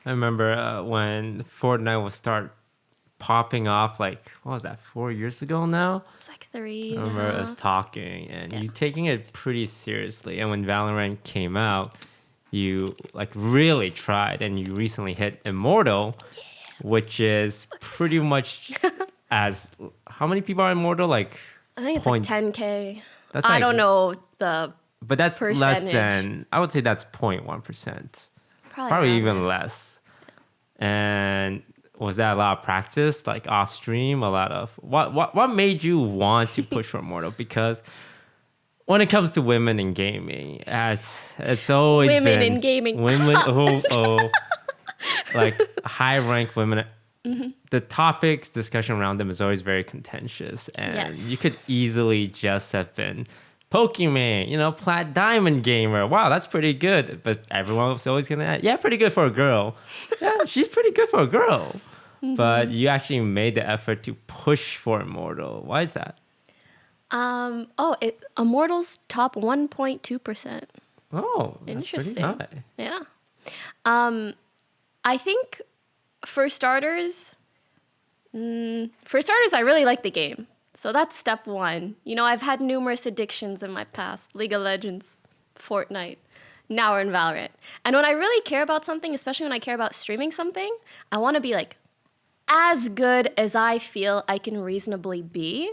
I remember when Fortnite would start popping off, like, what was that, 4 years ago now? It's like 3 I and a remember us half. talking and Yeah. you taking it pretty seriously. And when Valorant came out, you like really tried and you recently hit Immortal, which is pretty much as how many people are Immortal? Like I think it's point, like 10K. that's I like, don't know the but that's less percentage. than, I would say that's 0.1%. Probably around even there. less. And was that a lot of practice, like off stream? A lot of what made you want to push for Immortal? Because when it comes to women in gaming, it's always Women been in gaming. women. Like high ranked women. The topics discussion around them is always very contentious, and Yes. you could easily just have been Pokimane, plat diamond gamer. Wow, that's pretty good. But everyone was always gonna add, yeah, pretty good for a girl. Yeah, she's pretty good for a girl. But you actually made the effort to push for Immortal. Why is that? Immortal's top 1.2%. Oh, that's Interesting. pretty high. Yeah. I think for starters, I really like the game. So that's step one. I've had numerous addictions in my past. League of Legends, Fortnite. Now we're in Valorant. And when I really care about something, especially when I care about streaming something, I want to be like as good as I feel I can reasonably be.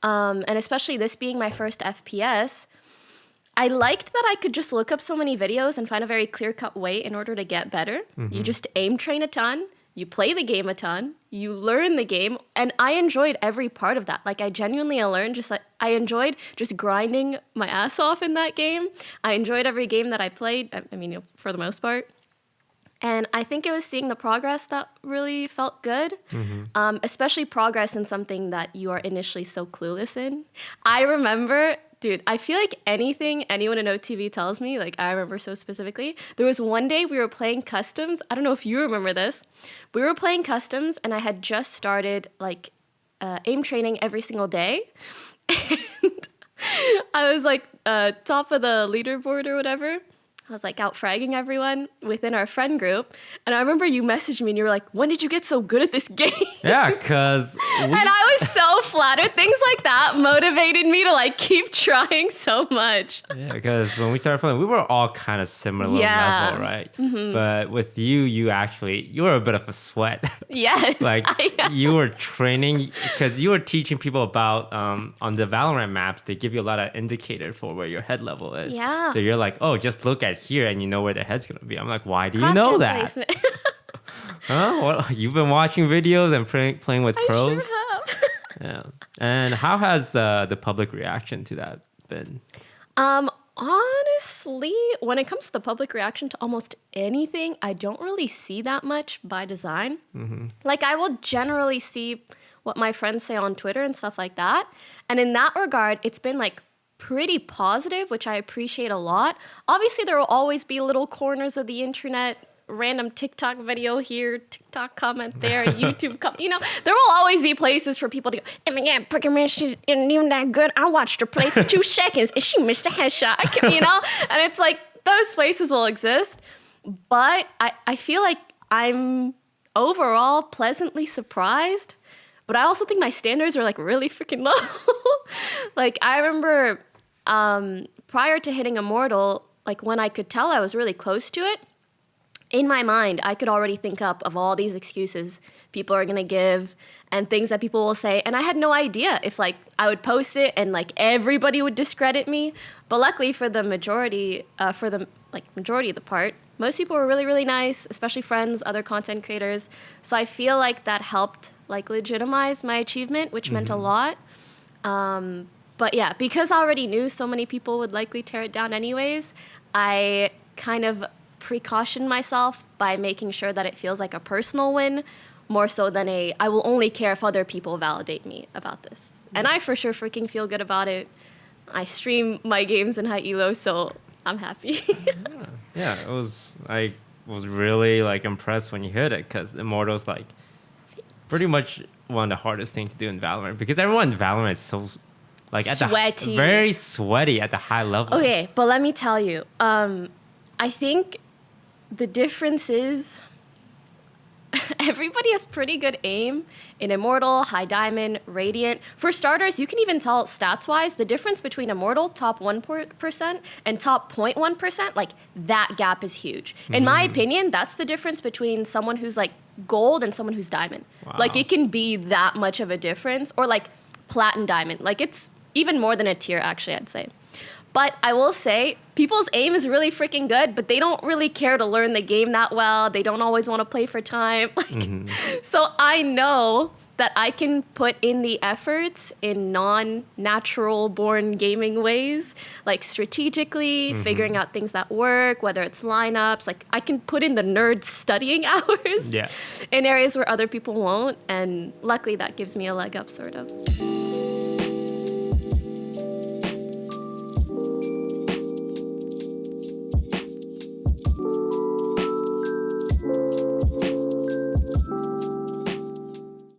And especially this being my first FPS, I liked that I could just look up so many videos and find a very clear-cut way in order to get better. You just aim train a ton, you play the game a ton, you learn the game, and I enjoyed every part of that. Like, I genuinely learned I enjoyed just grinding my ass off in that game. I enjoyed every game that I played, for the most part. And I think it was seeing the progress that really felt good, especially progress in something that you are initially so clueless in. I remember, dude, I feel like anything anyone in OTV tells me, like I remember so specifically, there was one day we were playing customs. I don't know if you remember this. We were playing customs and I had just started like aim training every single day. And I was like top of the leaderboard or whatever. I was like out fragging everyone within our friend group. And I remember you messaged me and you were like, when did you get so good at this game? Yeah, because And I was so flattered. Things like that motivated me to like keep trying so much. yeah, because when we started playing, we were all kind of similar Yeah. level, right? But with you you were a bit of a sweat. Yes. Like I am. you were training because you were teaching people about on the Valorant maps. They give you a lot of indicator for where your head level is. Yeah. So you're like, oh, just look at here and you know where the head's gonna be. I'm like, why do you know Crosshair that? placement. Huh? What? You've been watching videos and playing with I pros. sure have. Yeah. And how has the public reaction to that been? Honestly, when it comes to the public reaction to almost anything, I don't really see that much by design. Like, I will generally see what my friends say on Twitter and stuff like that. And in that regard, it's been like pretty positive, which I appreciate a lot. Obviously, there will always be little corners of the internet, random TikTok video here, TikTok comment there, YouTube comment. There will always be places for people to go, oh my God, Pokimane, she isn't even that good. I watched her play for 2 seconds and she missed a headshot. And it's like those places will exist. But I feel like I'm overall pleasantly surprised. But I also think my standards are like really freaking low. Like I remember prior to hitting Immortal, like when I could tell I was really close to it, in my mind, I could already think up of all these excuses people are going to give and things that people will say. And I had no idea if like I would post it and like everybody would discredit me. But luckily for the majority, majority of the part, most people were really, really nice, especially friends, other content creators. So I feel like that helped like legitimize my achievement, which meant a lot. But yeah, because I already knew so many people would likely tear it down anyways, I kind of precautioned myself by making sure that it feels like a personal win more so than I will only care if other people validate me about this. And I for sure freaking feel good about it. I stream my games in high elo, so I'm happy. Yeah, I was really like impressed when you hit it because Immortal's like pretty much one of the hardest things to do in Valorant because everyone in Valorant is so like Sweaty. Very sweaty at the high level. Okay, but let me tell you, I think the difference is everybody has pretty good aim in Immortal, High Diamond, Radiant. For starters, you can even tell stats-wise the difference between Immortal, top 1%, and top 0.1%, like that gap is huge. In my opinion, that's the difference between someone who's like gold and someone who's diamond. Wow. Like it can be that much of a difference, or like plat and diamond. Like it's even more than a tier, actually, I'd say. But I will say, people's aim is really freaking good, but they don't really care to learn the game that well. They don't always want to play for time. So I know that I can put in the efforts in non-natural born gaming ways, like strategically figuring out things that work, whether it's lineups. Like I can put in the nerd studying hours in areas where other people won't. And luckily that gives me a leg up, sort of.